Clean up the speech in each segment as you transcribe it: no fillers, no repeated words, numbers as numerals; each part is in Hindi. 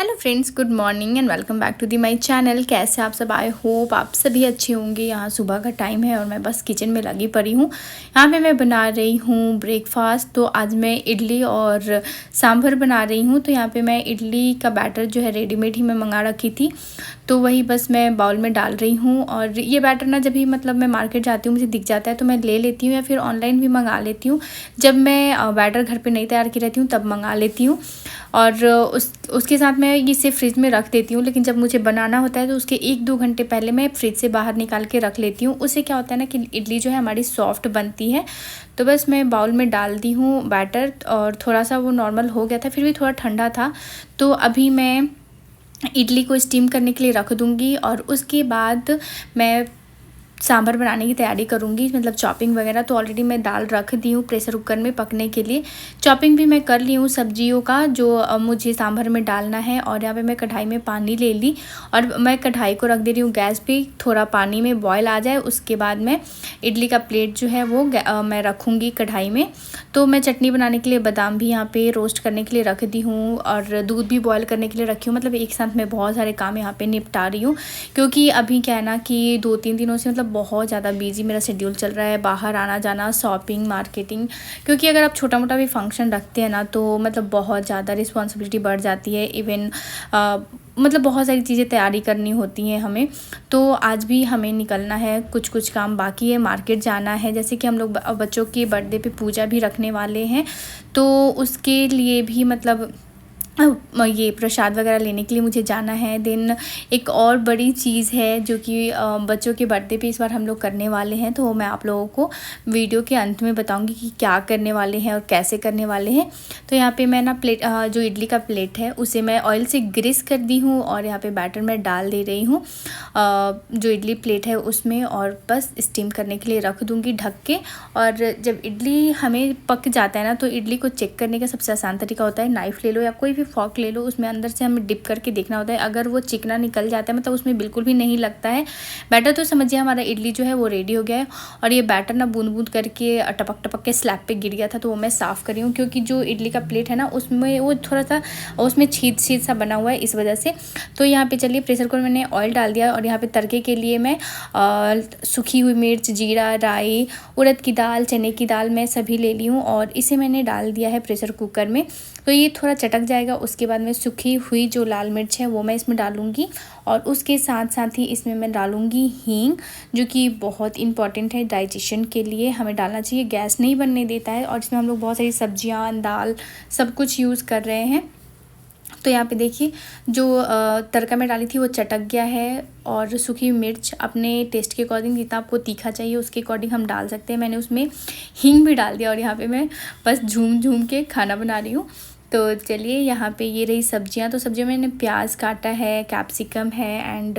Hello friends, good morning and welcome back to the my channel. कैसे आप सब? आई होप आप सभी अच्छे होंगे। यहाँ सुबह का टाइम है और मैं बस किचन में लगी पड़ी हूँ। यहाँ पे मैं बना रही हूँ ब्रेकफास्ट। तो आज मैं इडली और सांभर बना रही हूँ। तो यहाँ पे मैं इडली का बैटर जो है रेडीमेड ही मैं मंगा रखी थी, तो वही बस मैं बाउल में डाल रही हूँ। और ये बैटर ना जब भी मतलब मैं मार्केट जाती हूँ मुझे दिख जाता है तो मैं ले लेती हूँ, या फिर ऑनलाइन भी मंगा लेती हूँ। जब मैं बैटर घर पे नहीं तैयार की रहती हूँ तब मंगा लेती हूँ और उसके साथ मैं इसे फ्रिज में रख देती हूँ। लेकिन जब मुझे बनाना होता है तो उसके 1-2 घंटे पहले मैं फ्रिज से बाहर निकाल के रख लेती हूँ। उससे क्या होता है ना कि इडली जो है हमारी सॉफ्ट बनती है। तो बस मैं बाउल में डाल दी हूँ बैटर, और थोड़ा सा वो नॉर्मल हो गया था, फिर भी थोड़ा ठंडा था। तो अभी मैं इडली को स्टीम करने के लिए रख दूँगी और उसके बाद मैं सांभर बनाने की तैयारी करूँगी, मतलब चॉपिंग वगैरह। तो ऑलरेडी मैं दाल रख दी हूँ प्रेशर कुकर में पकने के लिए। चॉपिंग भी मैं कर ली हूँ सब्जियों का जो मुझे सांभर में डालना है। और यहाँ पे मैं कढ़ाई में पानी ले ली और मैं कढ़ाई को रख दे रही हूँ गैस पे। थोड़ा पानी में बॉयल आ जाए उसके बाद मैं इडली का प्लेट जो है वो मैं रखूँगी कढ़ाई में। तो मैं चटनी बनाने के लिए बादाम भी यहाँ पे रोस्ट करने के लिए रख दी हूँ और दूध भी बॉयल करने के लिए रखी हूँ। मतलब एक साथ मैं बहुत सारे काम यहाँ पे निपटा रही हूँ, क्योंकि अभी क्या है ना कि 2-3 दिनों से मतलब बहुत ज़्यादा बिजी मेरा शेड्यूल चल रहा है। बाहर आना जाना, शॉपिंग, मार्केटिंग, क्योंकि अगर आप छोटा मोटा भी फंक्शन रखते हैं ना तो मतलब बहुत ज़्यादा रिस्पॉन्सिबिलिटी बढ़ जाती है। इवन मतलब बहुत सारी चीज़ें तैयारी करनी होती हैं हमें। तो आज भी हमें निकलना है, कुछ कुछ काम बाकी है, मार्केट जाना है। जैसे कि हम लोग बच्चों के बर्थडे पे पूजा भी रखने वाले हैं, तो उसके लिए भी मतलब ये प्रसाद वगैरह लेने के लिए मुझे जाना है। देन एक और बड़ी चीज़ है जो कि बच्चों के बर्थडे पे इस बार हम लोग करने वाले हैं, तो मैं आप लोगों को वीडियो के अंत में बताऊंगी कि क्या करने वाले हैं और कैसे करने वाले हैं। तो यहाँ पे मैं ना जो इडली का प्लेट है उसे मैं ऑयल से ग्रीस कर दी हूँ और यहाँ पे बैटर मैं डाल दे रही हूँ जो इडली प्लेट है उसमें, और बस स्टीम करने के लिए रख दूँगी ढक के। और जब इडली हमें पक जाता है ना तो इडली को चेक करने का सबसे आसान तरीका होता है, नाइफ़ ले लो या कोई भी फॉक ले लो, उसमें अंदर से हमें डिप करके देखना होता है। अगर वो चिकना निकल जाता है, मतलब उसमें बिल्कुल भी नहीं लगता है बैटर, तो समझिए हमारा इडली जो है वो रेडी हो गया है। और ये बैटर ना बूंद बूंद करके टपक टपक के स्लैब पे गिर गया था, तो वो मैं साफ़ करी हूँ, क्योंकि जो इडली का प्लेट है ना उसमें वो थोड़ा सा उसमें छीद छीद सा बना हुआ है इस वजह से। तो यहाँ पे चलिए प्रेशर कुकर में मैंने ऑयल डाल दिया और यहाँ पे तड़के के लिए मैं सूखी हुई मिर्च, जीरा, राई, उड़द की दाल, चने की दाल मैं सभी ले ली हूँ और इसे मैंने डाल दिया है प्रेशर कुकर में। तो ये थोड़ा चटक जाएगा, उसके बाद मैं सूखी हुई जो लाल मिर्च है वो मैं इसमें डालूँगी और उसके साथ साथ ही इसमें मैं डालूँगी हींग, जो कि बहुत इंपॉर्टेंट है डाइजेशन के लिए, हमें डालना चाहिए, गैस नहीं बनने देता है। और इसमें हम लोग बहुत सारी सब्जियां, दाल, सब कुछ यूज़ कर रहे हैं। तो यहाँ पे देखिए जो तड़का मैं डाली थी वो चटक गया है। और सूखी मिर्च अपने टेस्ट के अकॉर्डिंग, जितना आपको तीखा चाहिए उसके अकॉर्डिंग हम डाल सकते हैं। मैंने उसमें हींग भी डाल दिया और यहाँ पे मैं बस झूम झूम के खाना बना रही हूँ। तो चलिए यहाँ पे ये रही सब्जियाँ। तो सब्जियों में मैंने प्याज काटा है, कैप्सिकम है एंड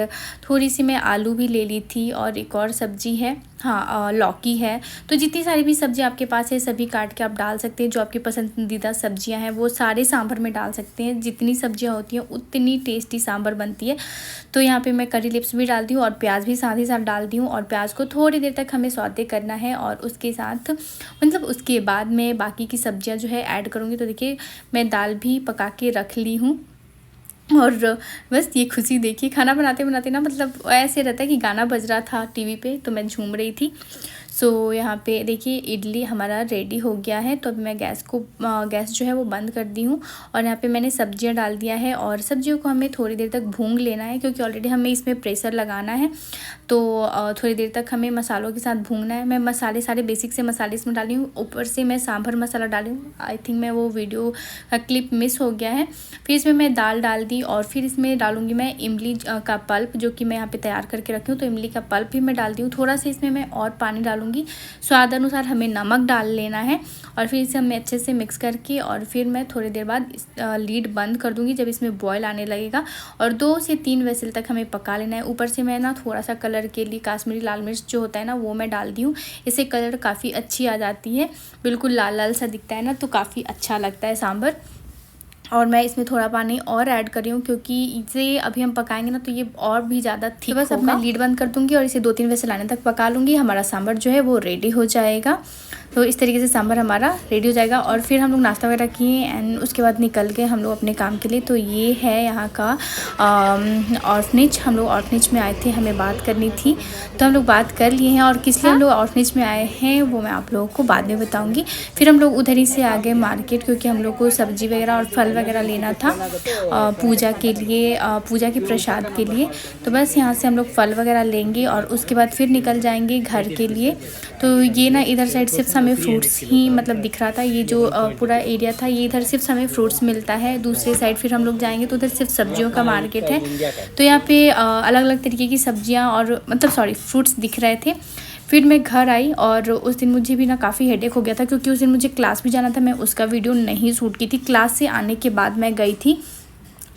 थोड़ी सी मैं आलू भी ले ली थी, और एक और सब्जी है, हाँ लौकी है। तो जितनी सारी भी सब्जी आपके पास है सभी काट के आप डाल सकते हैं। जो आपकी पसंदीदा सब्जियां हैं वो सारे सांभर में डाल सकते हैं। जितनी सब्जियां होती हैं उतनी टेस्टी सांभर बनती है। तो यहाँ पे मैं करी लिप्स भी डाल दी हूँ और प्याज भी साथ ही साथ डाल दी हूँ, और प्याज को थोड़ी देर तक हमें सौते करना है। और उसके साथ मतलब उसके बाद मैं बाकी की सब्जियाँ जो है ऐड करूँगी। तो देखिए मैं दाल भी पका के रख ली हूँ और बस ये खुशी देखिए, खाना बनाते बनाते ना मतलब ऐसे रहता है कि गाना बज रहा था टीवी पे तो मैं झूम रही थी। सो यहाँ पे देखिए इडली हमारा रेडी हो गया है। तो अब मैं गैस जो है वो बंद कर दी हूँ और यहाँ पे मैंने सब्जियाँ डाल दिया है और सब्जियों को हमें थोड़ी देर तक भून लेना है, क्योंकि ऑलरेडी हमें इसमें प्रेशर लगाना है। तो थोड़ी देर तक हमें मसालों के साथ भूनना है। मैं मसाले सारे बेसिक से मसाले इसमें डाली हूँ, ऊपर से मैं सांभर मसाला डाली हूँ। आई थिंक मैं वो वीडियो का क्लिप मिस हो गया है। फिर इसमें मैं दाल डाल दी और फिर इसमें डालूँगी मैं इमली का पल्प, जो कि मैं यहाँ पे तैयार करके रखी हूँ। तो इमली का पल्प भी मैं डाल दी हूँ। थोड़ा सा इसमें मैं और पानी डालूँगी, स्वाद अनुसार हमें नमक डाल लेना है। और फिर इसे हमें अच्छे से मिक्स करके और फिर मैं थोड़ी देर बाद लीड बंद कर दूँगी जब इसमें बॉयल आने लगेगा, और 2 से 3 विसल तक हमें पका लेना है। ऊपर से मैं ना थोड़ा सा कलर के लिए काश्मीरी लाल मिर्च जो होता है ना वो मैं डाल दी हूँ। इससे कलर काफ़ी अच्छी आ जाती है, बिल्कुल लाल लाल सा दिखता है ना, तो काफ़ी अच्छा लगता है सांभर। और मैं इसमें थोड़ा पानी और ऐड कर रही हूँ क्योंकि इसे अभी हम पकाएंगे ना तो ये और भी ज़्यादा थिक होगा। बस अब मैं लीड बंद कर दूँगी और इसे 2-3 विसल आने तक पका लूँगी। हमारा सांभर जो है वो रेडी हो जाएगा। तो इस तरीके से सांभर हमारा रेडी हो जाएगा और फिर हम लोग नाश्ता वगैरह किए एंड उसके बाद निकल गए हम लोग अपने काम के लिए। तो ये है यहाँ का ऑर्फनेज। हम लोग ऑर्फनेज में आए थे, हमें बात करनी थी तो हम लोग बात कर लिए हैं और किस लिए हम लोग ऑर्फनेज में आए हैं वो मैं आप लोगों को बाद में बताऊँगी। फिर हम लोग उधर ही से आ गए मार्केट क्योंकि हम लोग को सब्ज़ी वगैरह और फल वगैरह लेना था पूजा के लिए, पूजा के प्रसाद के लिए। तो बस यहाँ से हम लोग फल वगैरह लेंगे और उसके बाद फिर निकल जाएंगे घर के लिए। तो ये ना इधर साइड सिर्फ हमें फ्रूट्स ही मतलब दिख रहा था, ये जो पूरा एरिया था ये इधर सिर्फ हमें फ्रूट्स मिलता है। दूसरे साइड फिर हम लोग जाएंगे तो उधर सिर्फ सब्जियों का मार्केट है। तो यहाँ पे अलग अलग तरीके की सब्जियाँ और मतलब फ्रूट्स दिख रहे थे। फिर मैं घर आई और उस दिन मुझे भी ना काफ़ी हेडेक हो गया था क्योंकि उस दिन मुझे क्लास भी जाना था। मैं उसका वीडियो नहीं शूट की थी, क्लास से आने के बाद मैं गई थी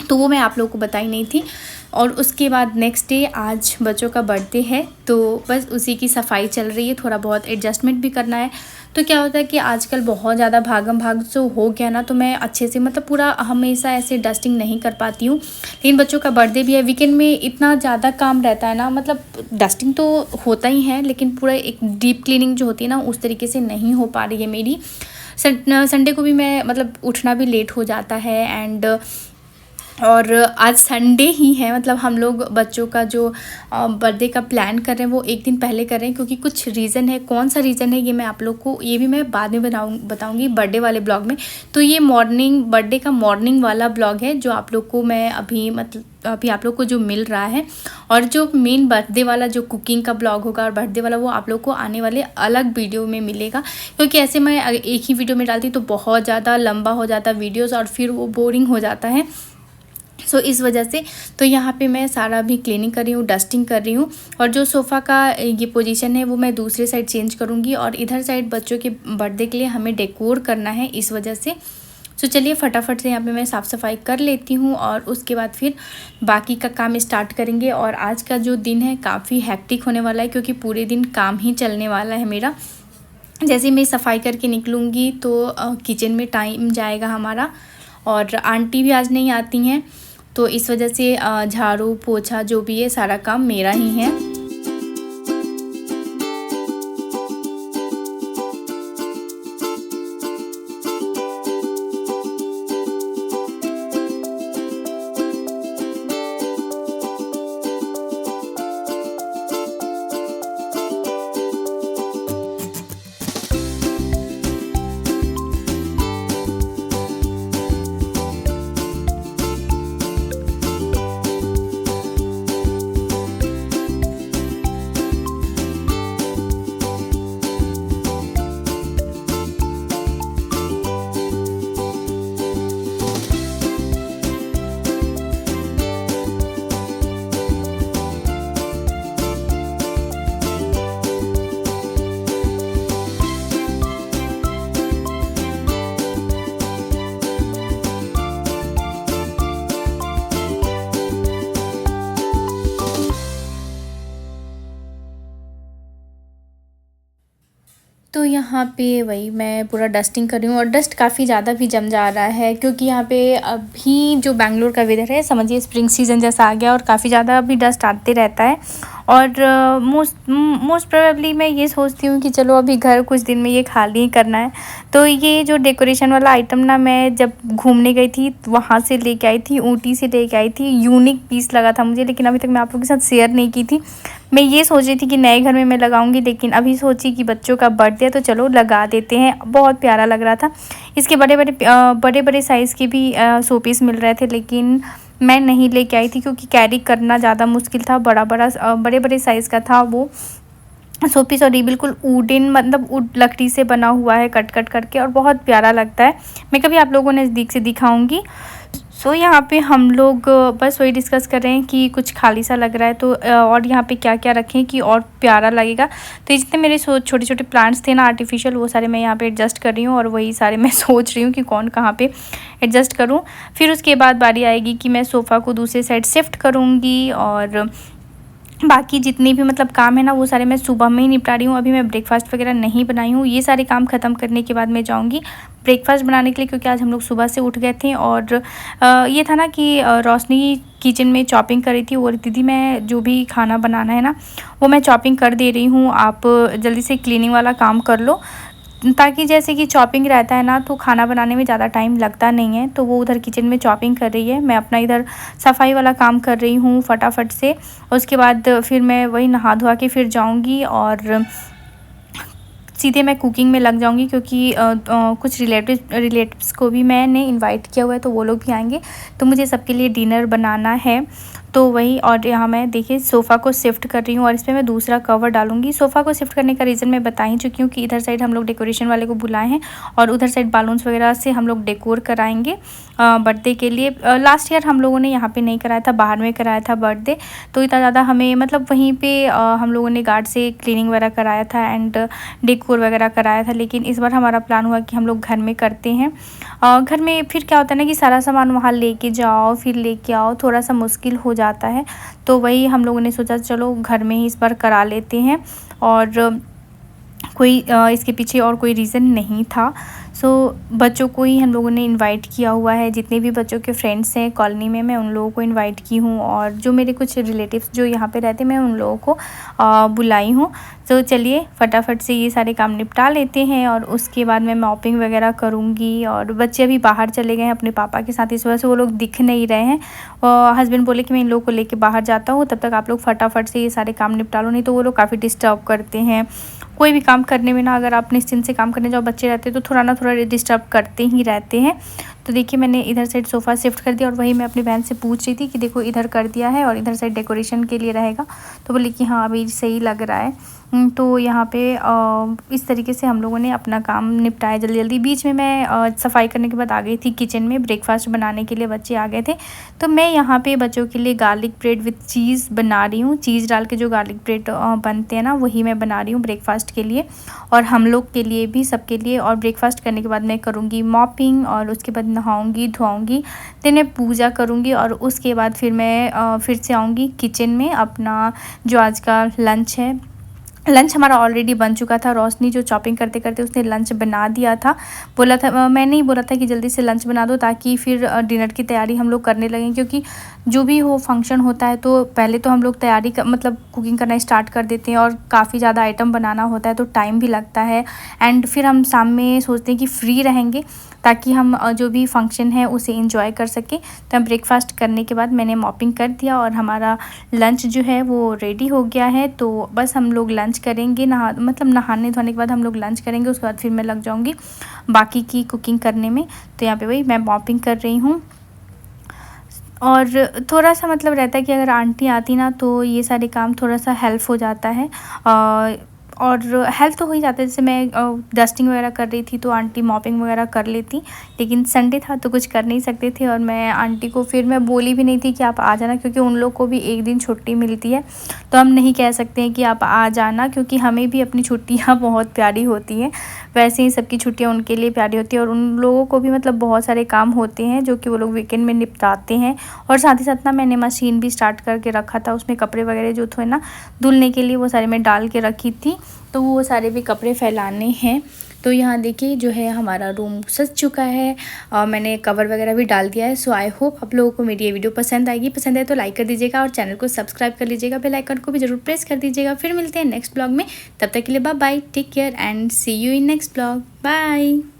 तो वो मैं आप लोगों को बताई नहीं थी। और उसके बाद नेक्स्ट डे आज बच्चों का बर्थडे है तो बस उसी की सफाई चल रही है, थोड़ा बहुत एडजस्टमेंट भी करना है। तो क्या होता है कि आजकल बहुत ज़्यादा भागम भाग जो हो गया ना तो मैं अच्छे से मतलब पूरा हमेशा ऐसे डस्टिंग नहीं कर पाती हूँ। लेकिन बच्चों का बर्थडे भी है, वीकेंड में इतना ज़्यादा काम रहता है ना, मतलब डस्टिंग तो होता ही है लेकिन पूरा एक डीप क्लीनिंग जो होती है ना उस तरीके से नहीं हो पा रही है मेरी। संडे को भी मैं मतलब उठना भी लेट हो जाता है एंड और आज संडे ही है, मतलब हम लोग बच्चों का जो बर्थडे का प्लान कर रहे हैं वो एक दिन पहले कर रहे हैं क्योंकि कुछ रीज़न है। कौन सा रीज़न है ये मैं आप लोग को ये भी मैं बाद में बताऊंगी बर्थडे वाले ब्लॉग में। तो ये बर्थडे का मॉर्निंग वाला ब्लॉग है जो आप लोग को मैं अभी आप लोग को जो मिल रहा है। और जो मेन बर्थडे वाला जो कुकिंग का ब्लॉग होगा और बर्थडे वाला वो आप लोग को आने वाले अलग वीडियो में मिलेगा क्योंकि ऐसे मैं एक ही वीडियो में डालती तो बहुत ज़्यादा लंबा हो जाता वीडियोज़ और फिर वो बोरिंग हो जाता है। सो इस वजह से तो यहाँ पे मैं सारा भी क्लीनिंग कर रही हूँ, डस्टिंग कर रही हूँ। और जो सोफ़ा का ये पोजीशन है वो मैं दूसरे साइड चेंज करूँगी और इधर साइड बच्चों के बर्थडे के लिए हमें डेकोर करना है इस वजह से। सो चलिए फटाफट से यहाँ पे मैं साफ़ सफाई कर लेती हूँ और उसके बाद फिर बाकी का काम स्टार्ट करेंगे। और आज का जो दिन है काफ़ी हैक्टिक होने वाला है क्योंकि पूरे दिन काम ही चलने वाला है मेरा। जैसे मैं सफाई करके निकलूँगी तो किचन में टाइम जाएगा हमारा और आंटी भी आज नहीं आती हैं तो इस वजह से झाड़ू पोछा जो भी है सारा काम मेरा ही है। तो यहाँ पे वही मैं पूरा डस्टिंग कर रही हूँ और डस्ट काफ़ी ज़्यादा भी जम जा रहा है क्योंकि यहाँ पे अभी जो बेंगलोर का वेदर है समझिए स्प्रिंग सीज़न जैसा आ गया और काफ़ी ज़्यादा अभी डस्ट आते रहता है। और मोस्ट प्रोबेबली मैं ये सोचती हूँ कि चलो अभी घर कुछ दिन में ये खाली ही करना है। तो ये जो डेकोरेशन वाला आइटम ना मैं जब घूमने गई थी वहाँ से लेके आई थी, ऊटी से लेके आई थी। यूनिक पीस लगा था मुझे लेकिन अभी तक मैं आप लोगों के साथ शेयर नहीं की थी। मैं ये सोच रही थी कि नए घर में मैं लगाऊंगी लेकिन अभी सोची कि बच्चों का बर्थडे है तो चलो लगा देते हैं। बहुत प्यारा लग रहा था। इसके बड़े बड़े साइज़ के भी शो पीस मिल रहे थे लेकिन मैं नहीं लेके आई थी क्योंकि कैरी करना ज़्यादा मुश्किल था। बड़े बड़े साइज़ का था वो शो पीस और ये बिल्कुल वुडन मतलब वुड लकड़ी से बना हुआ है कट करके और बहुत प्यारा लगता है। मैं कभी आप लोगों को नज़दीक से दिखाऊंगी। सो यहाँ पे हम लोग बस वही डिस्कस कर रहे हैं कि कुछ खाली सा लग रहा है तो और यहाँ पे क्या क्या रखें कि और प्यारा लगेगा। तो जितने मेरे छोटे छोटे प्लांट्स थे ना आर्टिफिशियल वो सारे मैं यहाँ पे एडजस्ट कर रही हूँ और वही सारे मैं सोच रही हूँ कि कौन कहाँ पे एडजस्ट करूँ। फिर उसके बाद बारी आएगी कि मैं सोफ़ा को दूसरे साइड शिफ्ट करूँगी और बाकी जितने भी मतलब काम है ना वो सारे मैं सुबह में ही निपटा रही हूँ। अभी मैं ब्रेकफास्ट वगैरह नहीं बनाई हूँ। ये सारे काम ख़त्म करने के बाद मैं जाऊँगी ब्रेकफास्ट बनाने के लिए, क्योंकि आज हम लोग सुबह से उठ गए थे। और ये था ना कि रोशनी किचन में चॉपिंग कर रही थी और दीदी मैं जो भी खाना बनाना है ना वो मैं चॉपिंग कर दे रही हूँ, आप जल्दी से क्लीनिंग वाला काम कर लो, ताकि जैसे कि चॉपिंग रहता है ना तो खाना बनाने में ज़्यादा टाइम लगता नहीं है। तो वो उधर किचन में चॉपिंग कर रही है, मैं अपना इधर सफाई वाला काम कर रही हूँ फटाफट से। उसके बाद फिर मैं वही नहा धोआ के फिर जाऊँगी और सीधे मैं कुकिंग में लग जाऊंगी, क्योंकि कुछ रिलेटिव्स को भी मैंने इनवाइट किया हुआ है, तो वो लोग भी आएंगे, तो मुझे सबके लिए डिनर बनाना है। तो वही, और यहाँ मैं देखिए सोफ़ा को शिफ्ट कर रही हूँ और इस पर मैं दूसरा कवर डालूंगी। सोफ़ा को शिफ्ट करने का रीज़न मैं बता ही चुकी हूँ कि इधर साइड हम लोग डेकोरेशन वाले को बुलाए हैं और उधर साइड बालून्स वगैरह से हम लोग डेकोर कराएंगे बर्थडे के लिए। लास्ट ईयर हम लोगों ने यहाँ पे नहीं कराया था, बाहर में कराया था बर्थडे, तो इतना ज़्यादा हमें मतलब वहीं पे हम लोगों ने गार्ड से क्लीनिंग वगैरह कराया था एंड डेकोर वगैरह कराया था। लेकिन इस बार हमारा प्लान हुआ कि हम लोग घर में करते हैं। घर में फिर क्या होता है ना कि सारा सामान वहाँ लेके जाओ फिर लेके आओ, थोड़ा सा मुश्किल हो जाता है। तो वही हम लोगों ने सोचा चलो घर में ही इस बार करा लेते हैं, और कोई इसके पीछे और कोई रीज़न नहीं था। सो बच्चों को ही हम लोगों ने इनवाइट किया हुआ है, जितने भी बच्चों के फ्रेंड्स हैं कॉलोनी में मैं उन लोगों को इनवाइट की हूँ, और जो मेरे कुछ रिलेटिव्स जो यहाँ पे रहते हैं मैं उन लोगों को बुलाई हूँ। तो चलिए फटाफट से ये सारे काम निपटा लेते हैं और उसके बाद मैं मॉपिंग वगैरह करूँगी। और बच्चे अभी बाहर चले गए हैं अपने पापा के साथ, इस वजह से वो लोग दिख नहीं रहे हैं। और हस्बैंड बोले कि मैं इन लोगों को लेके बाहर जाता हूँ, तब तक आप लोग फटाफट से ये सारे काम निपटा लो, नहीं तो वो लोग काफ़ी डिस्टर्ब करते हैं। कोई भी काम करने में ना, अगर आप निश्चिंत से काम करने जाओ बच्चे रहते हैं तो थोड़ा ना थोड़ा डिस्टर्ब करते ही रहते हैं। तो देखिए मैंने इधर साइड सोफ़ा शिफ्ट कर दिया और वही मैं अपनी बहन से पूछ रही थी कि देखो इधर कर दिया है और इधर साइड डेकोरेशन के लिए रहेगा, तो बोली कि हाँ अभी सही लग रहा है। तो यहाँ पे इस तरीके से हम लोगों ने अपना काम निपटाया जल्दी जल्दी। बीच में मैं सफाई करने के बाद आ गई थी किचन में ब्रेकफास्ट बनाने के लिए, बच्चे आ गए थे। तो मैं यहाँ पे बच्चों के लिए गार्लिक ब्रेड विथ चीज़ बना रही हूँ। चीज़ डाल के जो गार्लिक ब्रेड बनते हैं ना वही मैं बना रही हूँ ब्रेकफास्ट के लिए, और हम लोग के लिए भी, सबके लिए। और ब्रेकफास्ट करने के बाद मैं करूँगी मॉपिंग और उसके बाद नहाऊँगी धोआऊँगी, फिर मैं पूजा करूँगी और उसके बाद फिर मैं फिर से आऊँगी किचन में। अपना जो आज का लंच है, लंच हमारा ऑलरेडी बन चुका था। रोशनी जो चॉपिंग करते करते उसने लंच बना दिया था। बोला था, मैंने ही बोला था कि जल्दी से लंच बना दो ताकि फिर डिनर की तैयारी हम लोग करने लगें, क्योंकि जो भी हो फंक्शन होता है तो पहले तो हम लोग तैयारी मतलब कुकिंग करना स्टार्ट कर देते हैं और काफ़ी ज़्यादा आइटम बनाना होता है तो टाइम भी लगता है। एंड फिर हम शाम में सोचते हैं कि फ्री रहेंगे ताकि हम जो भी फंक्शन है उसे एंजॉय कर सकें। तो ब्रेकफास्ट करने के बाद मैंने मॉपिंग कर दिया और हमारा लंच जो है वो रेडी हो गया है। तो बस हम लोग लंच करेंगे, नहाने धोने के बाद हम लोग लंच करेंगे, उसके बाद फिर मैं लग जाऊंगी बाकी की कुकिंग करने में। तो यहाँ पे वही मैं मॉपिंग कर रही हूँ। और थोड़ा सा मतलब रहता है कि अगर आंटी आती ना तो ये सारे काम थोड़ा सा हेल्प हो जाता है, और हेल्प तो हो ही जाता है। जैसे मैं डस्टिंग वगैरह कर रही थी तो आंटी मॉपिंग वगैरह कर लेती, लेकिन संडे था तो कुछ कर नहीं सकते थे। और मैं आंटी को फिर मैं बोली भी नहीं थी कि आप आ जाना, क्योंकि उन लोग को भी एक दिन छुट्टी मिलती है, तो हम नहीं कह सकते हैं कि आप आ जाना, क्योंकि हमें भी अपनी छुट्टियाँ बहुत प्यारी होती हैं। वैसे ही सबकी छुट्टियाँ उनके लिए प्यारी होती है और उन लोगों को भी मतलब बहुत सारे काम होते हैं जो कि वो लोग वीकेंड में निपटाते हैं। और साथ ही साथ ना मैंने मशीन भी स्टार्ट करके रखा था, उसमें कपड़े वगैरह जो थे ना धुलने के लिए वो सारे मैं डाल के रखी थी, तो वो सारे भी कपड़े फैलाने हैं। तो यहाँ देखिए जो है हमारा रूम सज चुका है और मैंने कवर वगैरह भी डाल दिया है। सो आई होप आप लोगों को मेरी ये वीडियो पसंद आएगी। पसंद आए तो लाइक कर दीजिएगा और चैनल को सब्सक्राइब कर लीजिएगा, बेल आइकन को भी जरूर प्रेस कर दीजिएगा। फिर मिलते हैं नेक्स्ट ब्लॉग में, तब तक के लिए bye bye, take care and see you in next blog, bye.